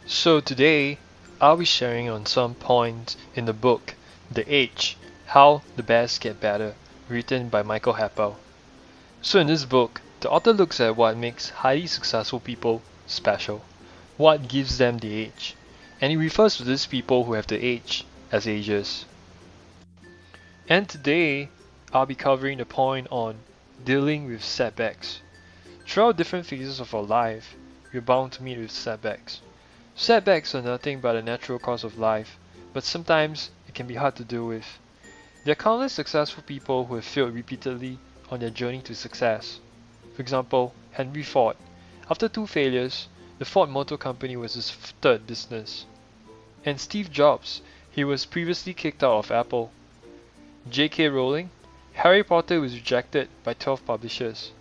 So today, I'll be sharing on some points in the book, The Age, How the Best Get Better, written by Michael Heppell. So in this book, the author looks at what makes highly successful people special, what gives them the edge, and he refers to these people who have the edge as ages. And today, I'll be covering the point on dealing with setbacks. Throughout different phases of our life, we're bound to meet with setbacks. Setbacks are nothing but a natural course of life, but sometimes it can be hard to deal with. There are countless successful people who have failed repeatedly on their journey to success. For example, Henry Ford. After two failures, the Ford Motor Company was his third business. And Steve Jobs, he was previously kicked out of Apple. J.K. Rowling, Harry Potter was rejected by 12 publishers.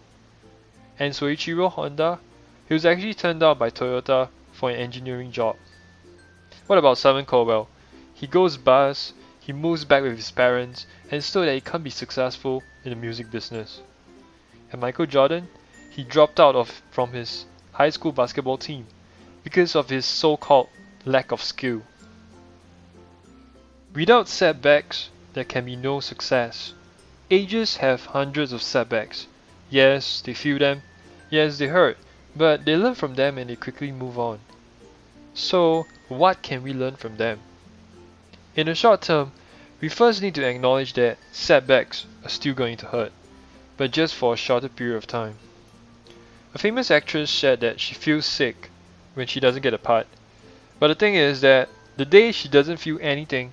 And Soichiro Honda, he was actually turned down by Toyota for an engineering job. What about Simon Cowell? He goes bust, he moves back with his parents, and is told that he can't be successful in the music business. And Michael Jordan? He dropped out from his high school basketball team because of his so-called lack of skill. Without setbacks, there can be no success. Ages have hundreds of setbacks. Yes, they feel them. Yes, they hurt. But they learn from them and they quickly move on. So, what can we learn from them? In the short term, we first need to acknowledge that setbacks are still going to hurt, but just for a shorter period of time. A famous actress shared that she feels sick when she doesn't get a part, but the thing is that the day she doesn't feel anything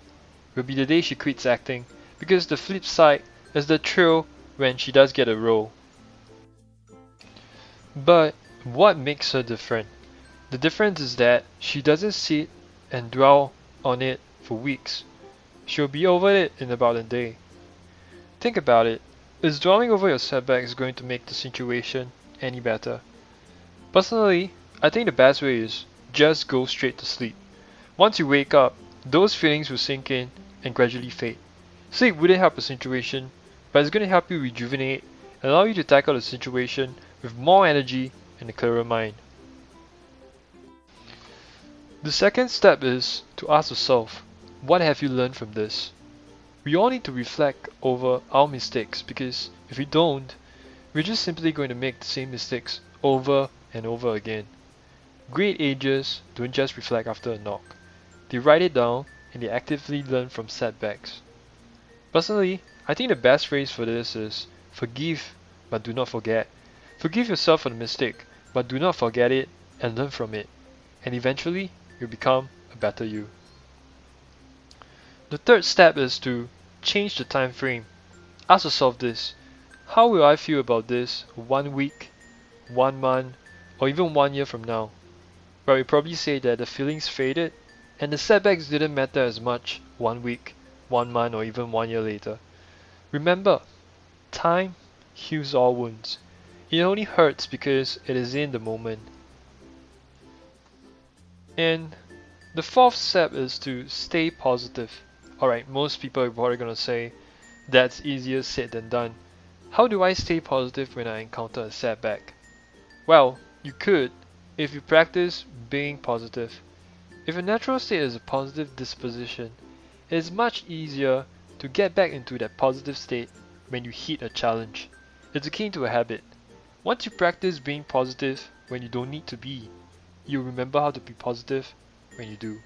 will be the day she quits acting, because the flip side is the thrill when she does get a role. But what makes her different? The difference is that she doesn't sit and dwell on it for weeks. She'll be over it in about a day. Think about it. Is dwelling over your setbacks going to make the situation any better? Personally, I think the best way is just go straight to sleep. Once you wake up, those feelings will sink in and gradually fade. Sleep wouldn't help the situation, but it's going to help you rejuvenate and allow you to tackle the situation with more energy and a clearer mind. The second step is to ask yourself, what have you learned from this? We all need to reflect over our mistakes, because if we don't, we're just simply going to make the same mistakes over and over again. Great ages don't just reflect after a knock. They write it down and they actively learn from setbacks. Personally, I think the best phrase for this is forgive but do not forget. Forgive yourself for the mistake, but do not forget it and learn from it. And eventually, you'll become a better you. The third step is to change the time frame. Ask yourself this: how will I feel about this 1 week, 1 month, or even 1 year from now? Well, you probably say that the feelings faded and the setbacks didn't matter as much 1 week, 1 month, or even 1 year later. Remember, time heals all wounds. It only hurts because it is in the moment. And the fourth step is to stay positive. Alright, most people are probably going to say that's easier said than done. How do I stay positive when I encounter a setback? Well, you could if you practice being positive. If your natural state is a positive disposition, it is much easier to get back into that positive state when you hit a challenge. It's akin to a habit. Once you practice being positive when you don't need to be, you'll remember how to be positive when you do.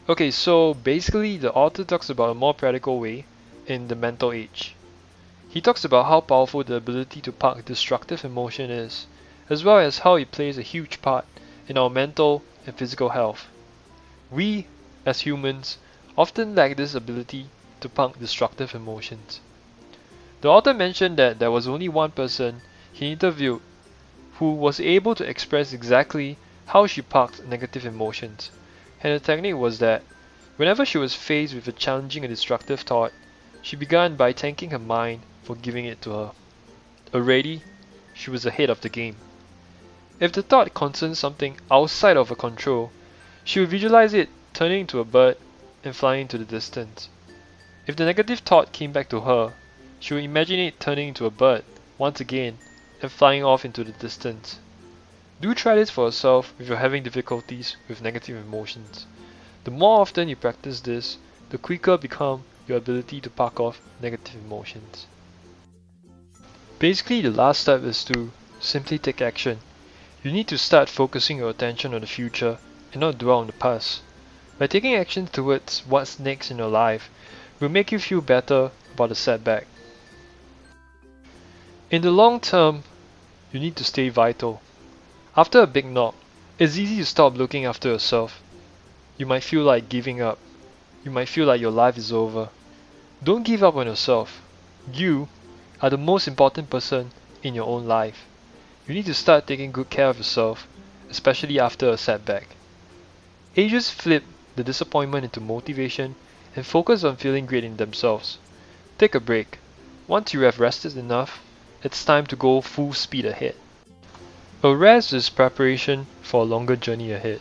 Okay, so basically the author talks about a more practical way in The Mental Age. He talks about how powerful the ability to park destructive emotion is, as well as how it plays a huge part in our mental and physical health. We, as humans, often lack this ability to park destructive emotions. The author mentioned that there was only one person he interviewed who was able to express exactly how she parked negative emotions, and the technique was that whenever she was faced with a challenging and destructive thought, she began by thanking her mind for giving it to her. Already, she was ahead of the game. If the thought concerned something outside of her control, she would visualize it turning into a bird and flying into the distance. If the negative thought came back to her, she would imagine it turning into a bird once again and flying off into the distance. Do try this for yourself if you're having difficulties with negative emotions. The more often you practice this, the quicker become your ability to park off negative emotions. Basically, the last step is to simply take action. You need to start focusing your attention on the future and not dwell on the past. By taking action towards what's next in your life will make you feel better about the setback. In the long term, you need to stay vital. After a big knock, it's easy to stop looking after yourself. You might feel like giving up. You might feel like your life is over. Don't give up on yourself. You are the most important person in your own life. You need to start taking good care of yourself, especially after a setback. Agents flip the disappointment into motivation and focus on feeling great in themselves. Take a break. Once you have rested enough, it's time to go full speed ahead. A rest is preparation for a longer journey ahead.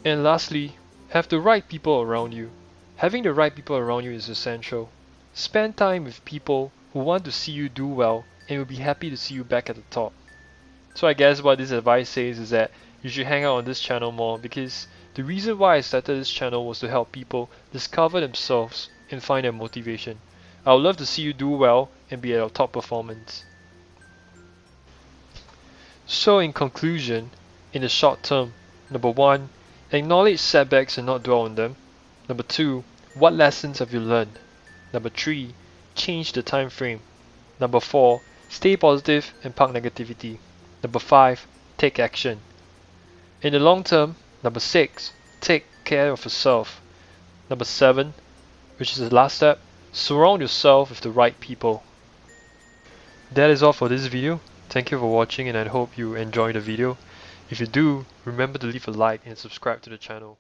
And lastly, have the right people around you. Having the right people around you is essential. Spend time with people who want to see you do well and will be happy to see you back at the top. So I guess what this advice says is that you should hang out on this channel more, because the reason why I started this channel was to help people discover themselves and find their motivation. I would love to see you do well and be at your top performance. So in conclusion, in the short term, number 1, acknowledge setbacks and not dwell on them. Number 2, what lessons have you learned? Number 3, change the time frame. Number 4, stay positive and park negativity. Number 5, take action. In the long term, number 6, take care of yourself. Number 7, which is the last step, surround yourself with the right people. That is all for this video. Thank you for watching and I hope you enjoyed the video. If you do, remember to leave a like and subscribe to the channel.